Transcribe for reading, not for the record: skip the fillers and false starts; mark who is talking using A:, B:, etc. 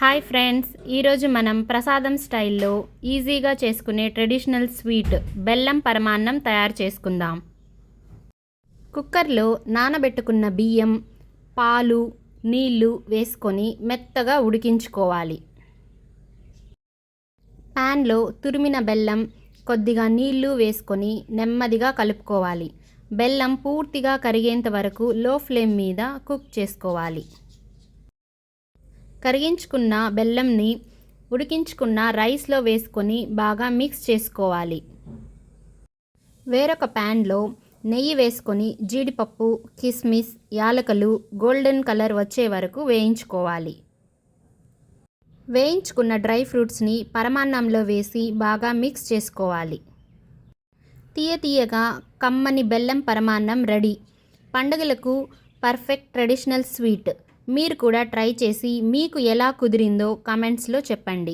A: Hi friends, ఈరోజు మనం ప్రసాదం స్టైల్లో ఈజీగా చేసుకునే ట్రెడిషనల్ స్వీట్ బెల్లం పరమాన్నం తయారు చేసుకుందాం. కుక్కర్లో నానబెట్టుకున్న బియ్యం, పాలు, నీళ్లు వేసుకొని మెత్తగా ఉడికించుకోవాలి. ప్యాన్లో తురిమిన బెల్లం, కొద్దిగా నీళ్లు వేసుకొని నెమ్మదిగా కలుపుకోవాలి. బెల్లం పూర్తిగా కరిగేంత వరకు లో ఫ్లేమ్ మీద కుక్ చేసుకోవాలి. కరిగించుకున్న బెల్లంని ఉడికించుకున్న రైస్లో వేసుకొని బాగా మిక్స్ చేసుకోవాలి. వేరొక ప్యాన్లో నెయ్యి వేసుకొని జీడిపప్పు, కిస్మిస్, యాలకులు గోల్డెన్ కలర్ వచ్చే వరకు వేయించుకోవాలి. వేయించుకున్న డ్రై ఫ్రూట్స్ని పరమాన్నంలో వేసి బాగా మిక్స్ చేసుకోవాలి. తీయగా కమ్మని బెల్లం పరమాన్నం రెడీ. పండుగలకు పర్ఫెక్ట్ ట్రెడిషనల్ స్వీట్. మీరు కూడా ట్రై చేసి మీకు ఎలా కుదిరిందో కామెంట్స్లో చెప్పండి.